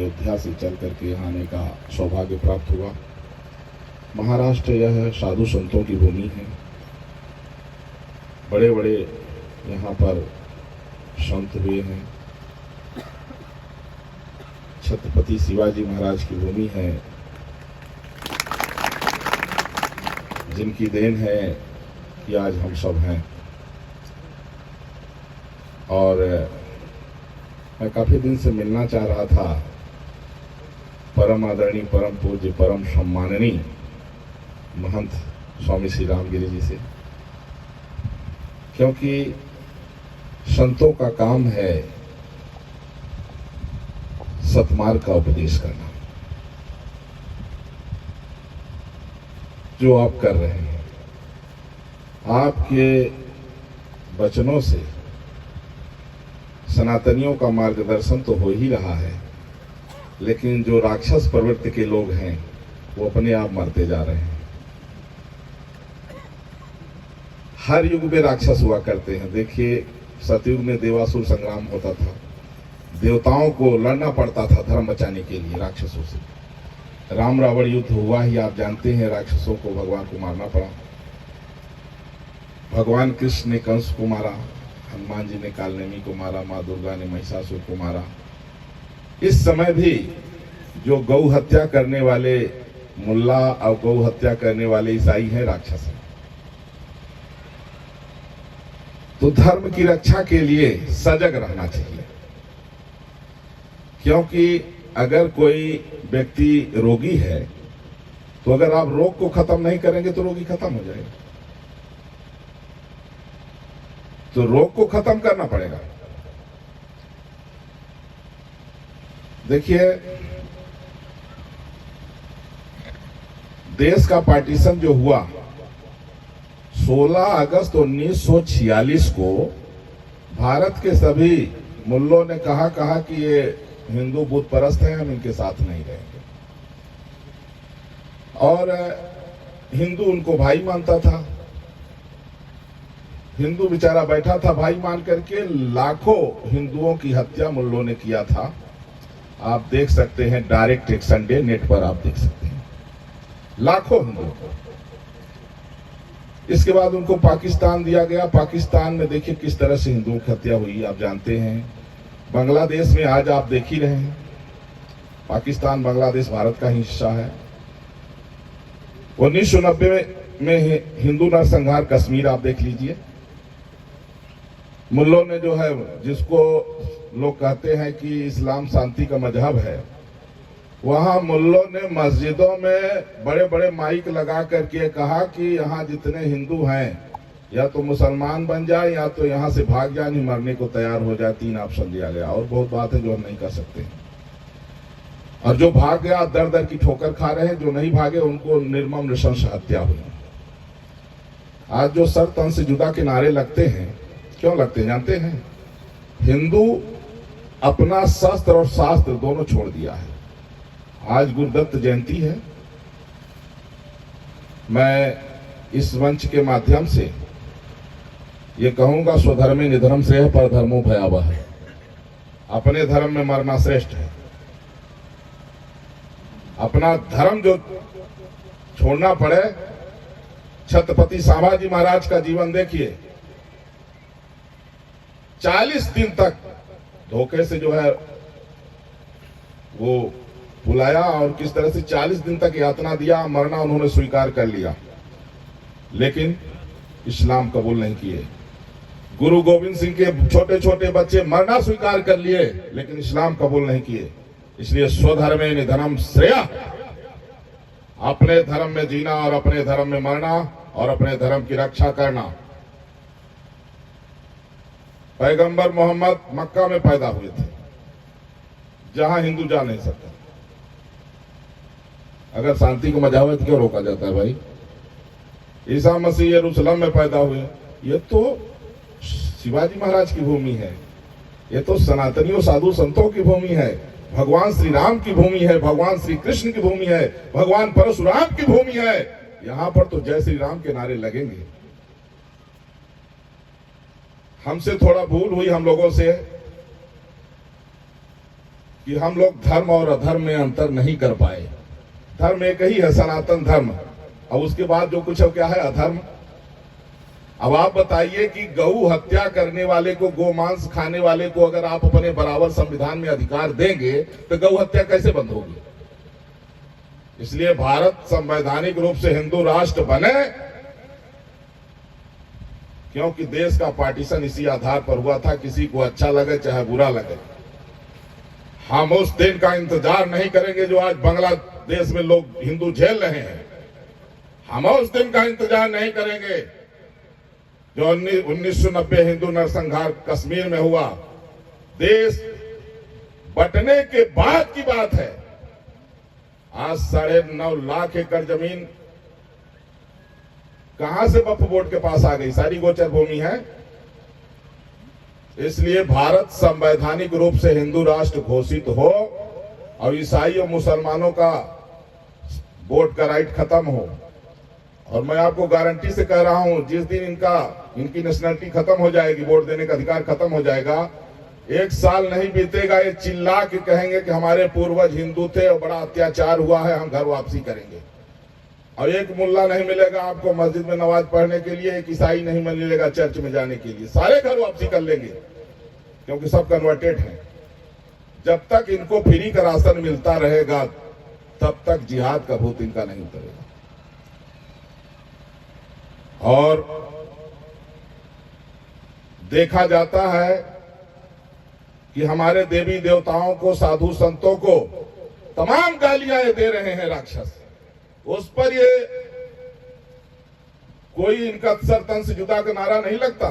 अयोध्या से चल करके यहाँ आने का सौभाग्य प्राप्त हुआ। महाराष्ट्र यह साधु संतों की भूमि है। बड़े बड़े यहाँ पर संत हुए हैं। छत्रपति शिवाजी महाराज की भूमि है, जिनकी देन है कि आज हम सब हैं। और मैं काफी दिन से मिलना चाह रहा था परम आदरणीय, परम पूज्य, परम सम्माननीय महंत स्वामी श्री रामगिरी जी से, क्योंकि संतों का काम है सतमार्ग का उपदेश करना। जो आप कर रहे हैं, आपके वचनों से सनातनियों का मार्गदर्शन तो हो ही रहा है, लेकिन जो राक्षस प्रवृत्ति के लोग हैं वो अपने आप मरते जा रहे हैं। हर युग में राक्षस हुआ करते हैं। देखिए, सतयुग में देवासुर संग्राम होता था, देवताओं को लड़ना पड़ता था धर्म बचाने के लिए राक्षसों से। राम रावण युद्ध हुआ ही आप जानते हैं, राक्षसों को भगवान को मारना पड़ा। भगवान कृष्ण ने कंस को मारा, हनुमान जी ने कालनेमी को मारा, माँ दुर्गा ने महिषासुर को मारा। इस समय भी जो गौ हत्या करने वाले मुल्ला और गौ हत्या करने वाले ईसाई हैं, राक्षस हैं। तो धर्म की रक्षा के लिए सजग रहना चाहिए, क्योंकि अगर कोई व्यक्ति रोगी है तो अगर आप रोग को खत्म नहीं करेंगे तो रोगी खत्म हो जाएगा। तो रोग को खत्म करना पड़ेगा। देखिए, देश का पार्टीशन जो हुआ 16 अगस्त 1946 को, भारत के सभी मुल्लों ने कहा कि ये हिंदू बुत परस्त हैं, हम इनके साथ नहीं रहेंगे। और हिंदू उनको भाई मानता था। हिंदू बेचारा बैठा था भाई मान करके। लाखों हिंदुओं की हत्या मुल्लों ने किया था। आप देख सकते हैं, डायरेक्ट एक्शन डे नेट पर आप देख सकते हैं, लाखों हिंदुओं को। इसके बाद उनको पाकिस्तान दिया गया। पाकिस्तान में देखिए किस तरह से हिंदुओं की हत्या हुई, आप जानते हैं। बांग्लादेश में आज आप देख ही रहे हैं, पाकिस्तान बांग्लादेश भारत का हिस्सा है। 1990 में हिंदू नरसंहार कश्मीर आप देख लीजिए। मुल्लों ने जो है, जिसको लोग कहते हैं कि इस्लाम शांति का मजहब है, वहां मुल्लों ने मस्जिदों में बड़े बड़े माइक लगा करके कहा कि यहाँ जितने हिंदू हैं या तो मुसलमान बन जाए या तो यहाँ से भाग जाए, नहीं मरने को तैयार हो जाए। 3 ऑप्शन दिया गया। और बहुत बात है जो हम नहीं कर सकते। और जो भाग गया दर दर की ठोकर खा रहे हैं, जो नहीं भागे उनको निर्मम नृशंस हत्या हुई। आज जो सर तन से जुदा के नारे लगते हैं, क्यों लगते हैं जानते हैं? हिंदू अपना शस्त्र और शास्त्र दोनों छोड़ दिया है। आज गुरुदत्त जयंती है। मैं इस मंच के माध्यम से ये कहूंगा, स्वधर्मे निधर्म श्रेयः परधर्मो भयावह है। अपने धर्म में मरना श्रेष्ठ है। अपना धर्म जो छोड़ना पड़े। छत्रपति शिवाजी महाराज का जीवन देखिए, 40 दिन तक धोखे से जो है वो बुलाया और किस तरह से 40 दिन तक यातना दिया, मरना उन्होंने स्वीकार कर लिया, लेकिन इस्लाम कबूल नहीं किए। गुरु गोविंद सिंह के छोटे छोटे बच्चे मरना स्वीकार कर लिए, लेकिन इस्लाम कबूल नहीं किए। इसलिए स्वधर्मे निधनम श्रेयः, अपने धर्म में जीना और अपने धर्म में मरना और अपने धर्म की रक्षा करना। पैगंबर मोहम्मद मक्का में पैदा हुए थे, जहां हिंदू जा नहीं सकता। अगर शांति को मजा हुआ तो क्यों रोका जाता है भाई? ईसा मसीह यरूशलेम में पैदा हुए। ये तो शिवाजी महाराज की भूमि है, ये तो सनातनियों साधु संतों की भूमि है, भगवान श्री राम की भूमि है, भगवान श्री कृष्ण की भूमि है, भगवान परशुराम की भूमि है। यहां पर तो जय श्री राम के नारे लगेंगे। हमसे थोड़ा भूल हुई हम लोगों से कि हम लोग धर्म और अधर्म में अंतर नहीं कर पाए। धर्म एक ही है, सनातन धर्म, और उसके बाद जो कुछ है क्या है, अधर्म। अब आप बताइए कि गौ हत्या करने वाले को, गोमांस खाने वाले को अगर आप अपने बराबर संविधान में अधिकार देंगे तो गौ हत्या कैसे बंद होगी? इसलिए भारत संवैधानिक रूप से हिंदू राष्ट्र बने, क्योंकि देश का पार्टीशन इसी आधार पर हुआ था, किसी को अच्छा लगे चाहे बुरा लगे। हम उस दिन का इंतजार नहीं करेंगे जो आज बांग्लादेश में लोग हिंदू झेल रहे हैं। हम उस दिन का इंतजार नहीं करेंगे जो 1990 हिंदू नरसंहार कश्मीर में हुआ। देश बंटने के बाद की बात है। आज 9.5 लाख एकड़ जमीन कहां से वक्फ बोर्ड के पास आ गई? सारी गोचर भूमि है। इसलिए भारत संवैधानिक रूप से हिंदू राष्ट्र घोषित हो और ईसाई और मुसलमानों का वोट का राइट खत्म हो। और मैं आपको गारंटी से कह रहा हूं, जिस दिन इनकी नेशनलिटी खत्म हो जाएगी, वोट देने का अधिकार खत्म हो जाएगा, 1 साल नहीं बीतेगा ये चिल्ला के कहेंगे कि हमारे पूर्वज हिंदू थे और बड़ा अत्याचार हुआ है, हम घर वापसी करेंगे। और एक मुल्ला नहीं मिलेगा आपको मस्जिद में नमाज पढ़ने के लिए, एक ईसाई नहीं मिलेगा चर्च में जाने के लिए, सारे घर वापसी कर लेंगे, क्योंकि सब कन्वर्टेड हैं। जब तक इनको फ्री का राशन मिलता रहेगा तब तक जिहाद का भूत इनका नहीं उतरेगा। और देखा जाता है कि हमारे देवी देवताओं को, साधु संतों को तमाम गालियां दे रहे हैं राक्षस। उस पर ये कोई इनका सर तन से जुदा का नारा नहीं लगता।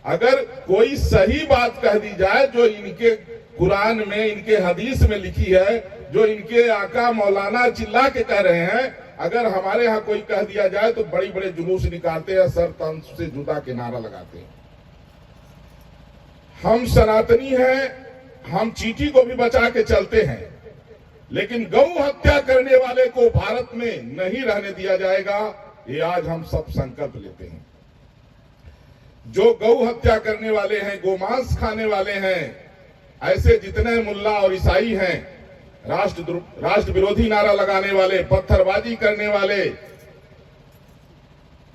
अगर कोई सही बात कह दी जाए जो इनके कुरान में, इनके हदीस में लिखी है, जो इनके आका मौलाना चिल्ला के कह रहे हैं, अगर हमारे यहाँ कोई कह दिया जाए तो बड़ी बड़े जुलूस निकालते हैं, सर तन से जुदा के नारा लगाते हैं। हम सनातनी हैं, हम चींटी को भी बचा के चलते हैं, लेकिन गौ हत्या करने वाले को भारत में नहीं रहने दिया जाएगा। ये आज हम सब संकल्प लेते हैं। जो गौ हत्या करने वाले हैं, गोमांस खाने वाले हैं, ऐसे जितने मुल्ला और ईसाई हैं, राष्ट्र विरोधी नारा लगाने वाले, पत्थरबाजी करने वाले,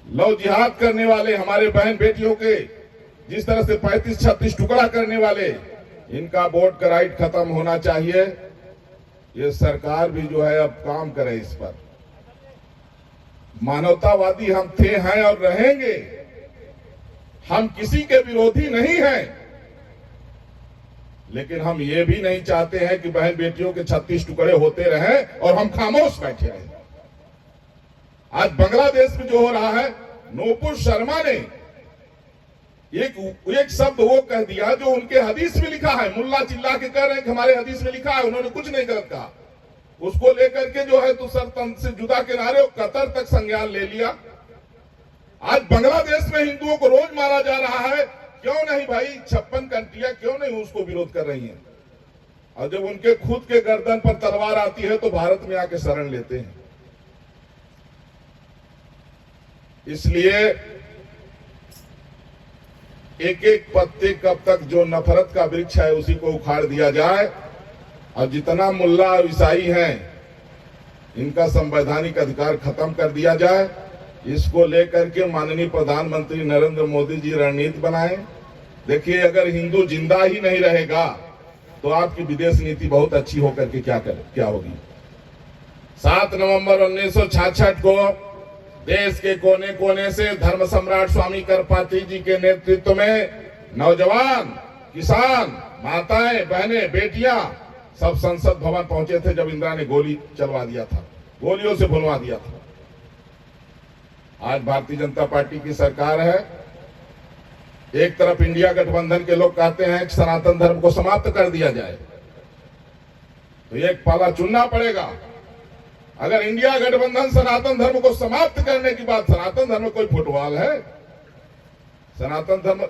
लव जिहाद करने वाले, हमारे बहन बेटियों के जिस तरह से 35-36 टुकड़ा करने वाले, इनका वोट का राइट खत्म होना चाहिए। ये सरकार भी जो है अब काम करे इस पर। मानवतावादी हम थे, हैं और रहेंगे। हम किसी के विरोधी नहीं हैं, लेकिन हम ये भी नहीं चाहते हैं कि बहन बेटियों के 36 टुकड़े होते रहें और हम खामोश बैठे रहें। आज बांग्लादेश में जो हो रहा है, नूपुर शर्मा ने एक शब्द वो कह दिया जो उनके हदीस में लिखा है। मुल्ला चिल्ला के कह रहे हैं कि हमारे हदीस में लिखा है, उन्होंने कुछ नहीं गलत कहा। उसको लेकर के जो है तो सर तन से जुदा के नारे, कतर तक संज्ञान ले लिया। आज बांग्लादेश में हिंदुओं को रोज मारा जा रहा है। क्यों नहीं भाई? 56 कंट्रियां क्यों नहीं उसको विरोध कर रही हैं? और जब उनके खुद के गर्दन पर तलवार आती है तो भारत में आके शरण लेते हैं। इसलिए एक एक पत्ते कब तक जो नफरत का वृक्ष है उसी को उखाड़ दिया जाए। और जितना मुल्ला और ईसाई हैं, इनका संवैधानिक अधिकार खत्म कर दिया जाए। इसको लेकर के माननीय प्रधानमंत्री नरेंद्र मोदी जी रणनीति बनाएं। देखिए, अगर हिंदू जिंदा ही नहीं रहेगा तो आपकी विदेश नीति बहुत अच्छी होकर के क्या होगी। 7 नवंबर 1966 को देश के कोने कोने से धर्म सम्राट स्वामी करपात्री जी के नेतृत्व में नौजवान, किसान, माताएं, बहनें, बेटियां सब संसद भवन पहुंचे थे जब इंदिरा ने गोली चलवा दिया था, गोलियों से भुनवा दिया था। आज भारतीय जनता पार्टी की सरकार है। एक तरफ इंडिया गठबंधन के लोग कहते हैं कि सनातन धर्म को समाप्त कर दिया जाए, तो एक पाला चुनना पड़ेगा। अगर इंडिया गठबंधन सनातन धर्म को समाप्त करने की बात, सनातन धर्म कोई फुटबॉल है? सनातन धर्म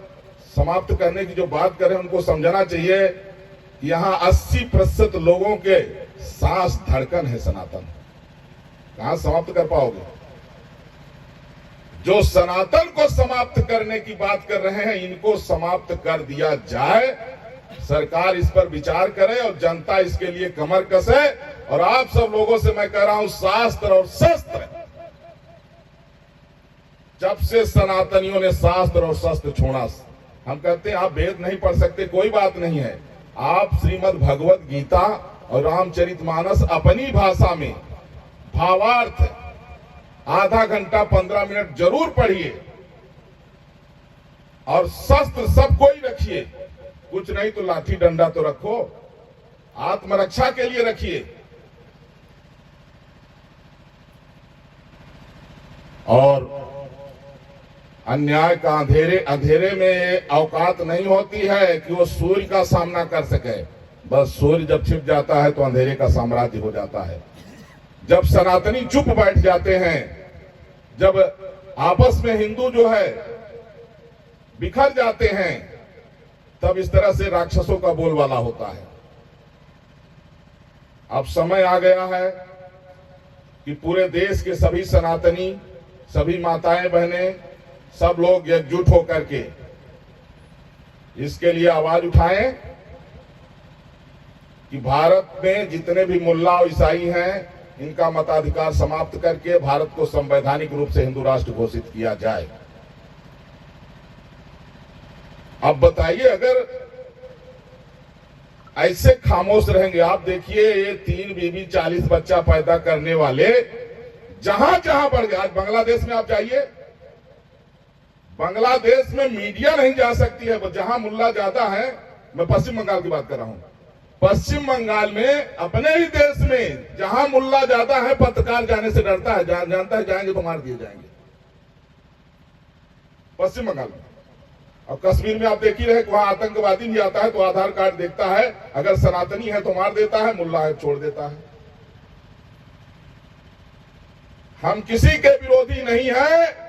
समाप्त करने की जो बात करें उनको समझना चाहिए कि यहां 80% लोगों के सांस धड़कन है सनातन। कहां समाप्त कर पाओगे? जो सनातन को समाप्त करने की बात कर रहे हैं, इनको समाप्त कर दिया जाए सरकार इस पर विचार करे और जनता इसके लिए कमर कसे। और आप सब लोगों से मैं कह रहा हूं, शास्त्र और शस्त्र, जब से सनातनियों ने शास्त्र और शस्त्र छोड़ा, हम कहते हैं आप वेद नहीं पढ़ सकते, कोई बात नहीं है, आप श्रीमद् भगवत गीता और रामचरितमानस अपनी भाषा में भावार्थ आधा घंटा 15 मिनट जरूर पढ़िए। और शस्त्र सब कोई रखिए, कुछ नहीं तो लाठी डंडा तो रखो, आत्मरक्षा के लिए रखिए। और अन्याय का अंधेरे में औकात नहीं होती है कि वो सूर्य का सामना कर सके। बस सूर्य जब छिप जाता है तो अंधेरे का साम्राज्य हो जाता है। जब सनातनी चुप बैठ जाते हैं, जब आपस में हिंदू जो है बिखर जाते हैं, तब इस तरह से राक्षसों का बोलबाला होता है। अब समय आ गया है कि पूरे देश के सभी सनातनी, सभी माताएं बहनें, सब लोग एकजुट होकर के इसके लिए आवाज उठाएं कि भारत में जितने भी मुल्ला और ईसाई हैं, इनका मताधिकार समाप्त करके भारत को संवैधानिक रूप से हिंदू राष्ट्र घोषित किया जाए। अब बताइए, अगर ऐसे खामोश रहेंगे, आप देखिए ये 3 बीबी 40 बच्चा पैदा करने वाले जहां जहां बढ़ गए। आज बांग्लादेश में आप जाइए, बांग्लादेश में मीडिया नहीं जा सकती है, जहां मुल्ला ज्यादा है। मैं पश्चिम बंगाल की बात कर रहा हूं। पश्चिम बंगाल में अपने ही देश में जहां मुल्ला ज्यादा है, पत्रकार जाने से डरता है, जानता है जाएंगे तो मार दिए जाएंगे। पश्चिम बंगाल में। और कश्मीर में आप देख ही रहे कि वहां आतंकवादी भी आता है तो आधार कार्ड देखता है, अगर सनातनी है तो मार देता है, मुल्ला है छोड़ देता है। हम किसी के विरोधी नहीं है,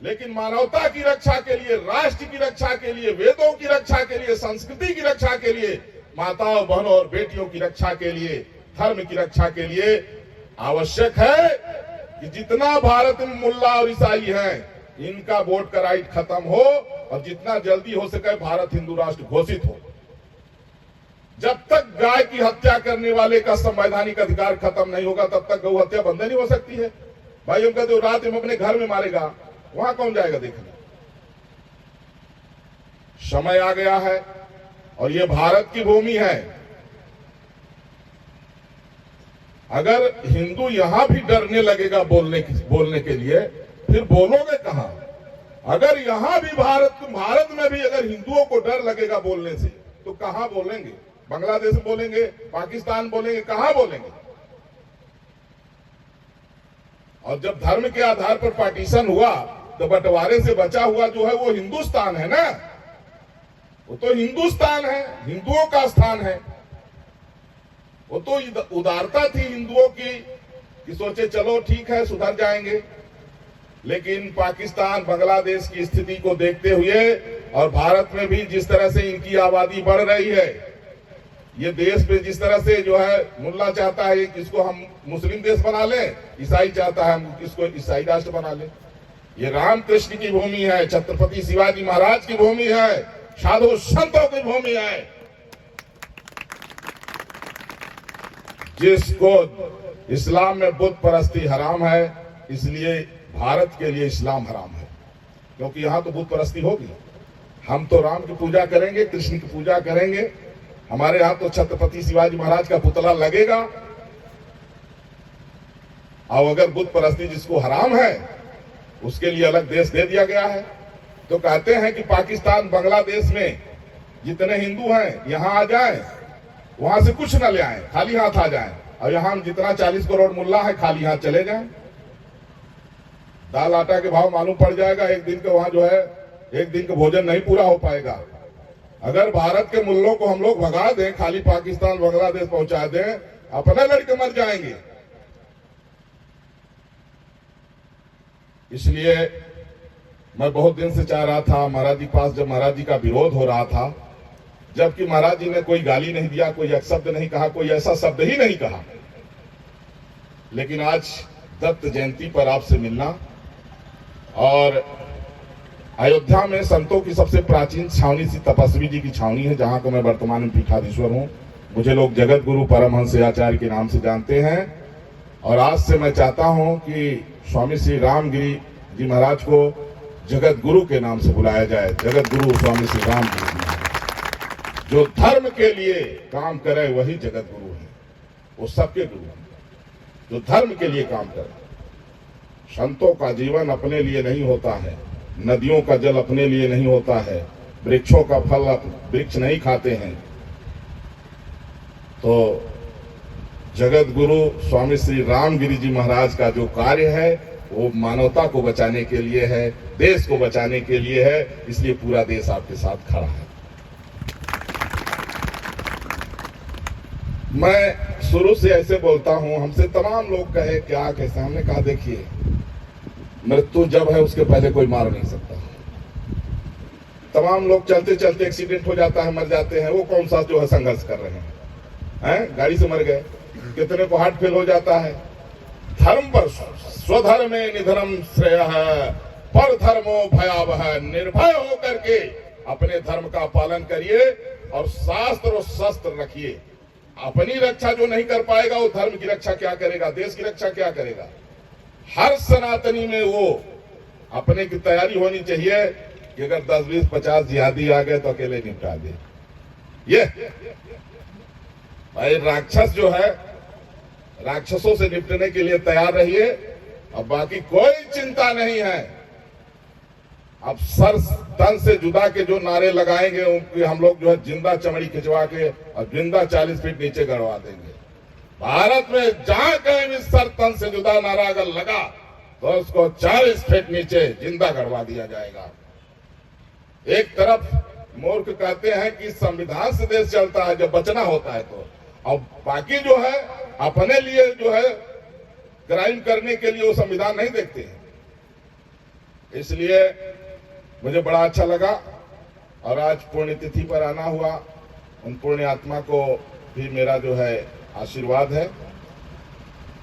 लेकिन मानवता की रक्षा के लिए, राष्ट्र की रक्षा के लिए, वेदों की रक्षा के लिए, संस्कृति की रक्षा के लिए, माताओं बहनों और बेटियों की रक्षा के लिए, धर्म की रक्षा के लिए आवश्यक है कि जितना भारत में मुल्ला और ईसाई हैं, इनका वोट का राइट खत्म हो और जितना जल्दी हो सके भारत हिंदू राष्ट्र घोषित हो। जब तक गाय की हत्या करने वाले का संवैधानिक अधिकार खत्म नहीं होगा, तब तक गौ हत्या बंद नहीं हो सकती है। भाई हम कहते हो रात में अपने घर में मारेगा, वहां कौन जाएगा देखने। समय आ गया है और ये भारत की भूमि है। अगर हिंदू यहां भी डरने लगेगा बोलने के लिए, फिर बोलोगे कहां। अगर यहां भी भारत में भी अगर हिंदुओं को डर लगेगा बोलने से, तो कहां बोलेंगे। बांग्लादेश में बोलेंगे, पाकिस्तान बोलेंगे, कहां बोलेंगे। और जब धर्म के आधार पर पार्टीशन हुआ, तो बंटवारे से बचा हुआ जो है वो हिंदुस्तान है ना, वो तो हिंदुस्तान है, हिंदुओं का स्थान है। वो तो उदारता थी हिंदुओं की कि सोचे चलो ठीक है सुधर जाएंगे। लेकिन पाकिस्तान, बांग्लादेश की स्थिति को देखते हुए और भारत में भी जिस तरह से इनकी आबादी बढ़ रही है, ये देश पे जिस तरह से जो है मुल्ला चाहता है कि इसको हम मुस्लिम देश बना लें, ईसाई चाहता है हम इसको ईसाई राष्ट्र बना लें। ये रामकृष्ण की भूमि है, छत्रपति शिवाजी महाराज की भूमि है, साधु संतों की भूमि है। जिसको इस्लाम में बुत परस्ती हराम है, इसलिए भारत के लिए इस्लाम हराम है, क्योंकि यहां तो बुत परस्ती होगी। हम तो राम की पूजा करेंगे, कृष्ण की पूजा करेंगे। हमारे यहां तो छत्रपति शिवाजी महाराज का पुतला लगेगा। और अगर बुत परस्ती जिसको हराम है, उसके लिए अलग देश दे दिया गया है। तो कहते हैं कि पाकिस्तान, बांग्लादेश में जितने हिंदू हैं यहां आ जाएं, वहां से कुछ न ले आए, खाली हाथ आ जाएं। और यहां हम जितना 40 करोड़ मुल्ला है, खाली हाथ चले जाएं। दाल आटा के भाव मालूम पड़ जाएगा। एक दिन का वहां जो है, एक दिन का भोजन नहीं पूरा हो पाएगा। अगर भारत के मुल्लों को हम लोग भगा दें, खाली पाकिस्तान, बांग्लादेश पहुंचा दें, अपने लड़के मर जाएंगे। इसलिए मैं बहुत दिन से चाह रहा था महाराज जी पास, जब महाराज जी का विरोध हो रहा था, जबकि महाराज जी ने कोई गाली नहीं दिया, कोई अपशब्द नहीं कहा, कोई ऐसा शब्द ही नहीं कहा, लेकिन आज दत्त जयंती पर आपसे मिलना और अयोध्या में संतों की सबसे प्राचीन छावनी सी तपस्वी जी की छावनी है, जहां को मैं वर्तमान में पीठाधीश्वर हूं। मुझे लोग जगत गुरु परमहंस आचार्य के नाम से जानते हैं। और आज से मैं चाहता हूं कि स्वामी श्री रामगिरी जी महाराज को जगत गुरु के नाम से बुलाया जाए। जगत गुरु स्वामी श्री रामगिरी जी महाराज, जो धर्म के लिए काम करे वही जगत गुरु है। वो सबके गुरु हैं जो धर्म के लिए काम करे। संतों का जीवन अपने लिए नहीं होता है, नदियों का जल अपने लिए नहीं होता है, वृक्षों का फल वृक्ष नहीं खाते हैं। तो जगत गुरु स्वामी श्री रामगिरी जी महाराज का जो कार्य है वो मानवता को बचाने के लिए है, देश को बचाने के लिए है। इसलिए पूरा देश आपके साथ खड़ा है। मैं शुरू से ऐसे बोलता हूं, हमसे तमाम लोग कहे क्या कैसे, हमने कहा देखिए मृत्यु जब है उसके पहले कोई मार नहीं सकता। तमाम लोग चलते चलते एक्सीडेंट हो जाता है, मर जाते हैं, वो कौन सा जो है संघर्ष कर रहे हैं, गाड़ी से मर गए। कितने को हार्ट फेल हो जाता है। धर्म पर स्वधर्मे निधनम श्रेय है, पर धर्मो भयावह। निर्भय होकर के अपने धर्म का पालन करिए और शास्त्र और शस्त्र रखिए। अपनी रक्षा जो नहीं कर पाएगा वो धर्म की रक्षा क्या करेगा, देश की रक्षा क्या करेगा। हर सनातनी में वो अपने की तैयारी होनी चाहिए कि अगर 10, 20, 50 जिहादी आ गए तो अकेले निपटा दे। ये भाई राक्षस जो है, राक्षसों से निपटने के लिए तैयार रहिए। अब बाकी कोई चिंता नहीं है। अब सर तन से जुदा के जो नारे लगाएंगे उनकी हम लोग जो है जिंदा चमड़ी खिंचवा के और जिंदा 40 फीट नीचे गड़वा देंगे। भारत में जहां कहीं भी सर तन से जुदा नारा अगर लगा तो उसको 40 फीट नीचे जिंदा गड़वा दिया जाएगा। एक तरफ मूर्ख कहते हैं कि संविधान से देश चलता है जब बचना होता है तो, और बाकी जो है अपने लिए जो है क्राइम करने के लिए वो संविधान नहीं देखते हैं। इसलिए मुझे बड़ा अच्छा लगा और आज पुण्यतिथि पर आना हुआ। उन पुण्य आत्मा को भी मेरा जो है आशीर्वाद है।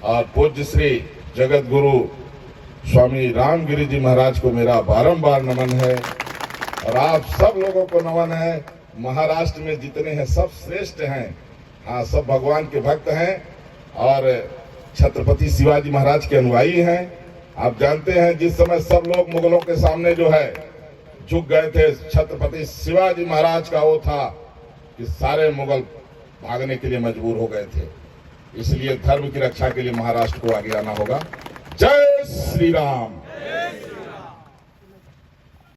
और पूज्य श्री जगत गुरु स्वामी रामगिरी जी महाराज को मेरा बारंबार नमन है और आप सब लोगों को नमन है। महाराष्ट्र में जितने हैं सब श्रेष्ठ हैं, हाँ सब भगवान के भक्त हैं और छत्रपति शिवाजी महाराज के अनुयायी हैं। आप जानते हैं जिस समय सब लोग मुगलों के सामने जो है झुक गए थे, छत्रपति शिवाजी महाराज का वो था कि सारे मुगल भागने के लिए मजबूर हो गए थे। इसलिए धर्म की रक्षा के लिए महाराष्ट्र को आगे आना होगा। जय श्री राम।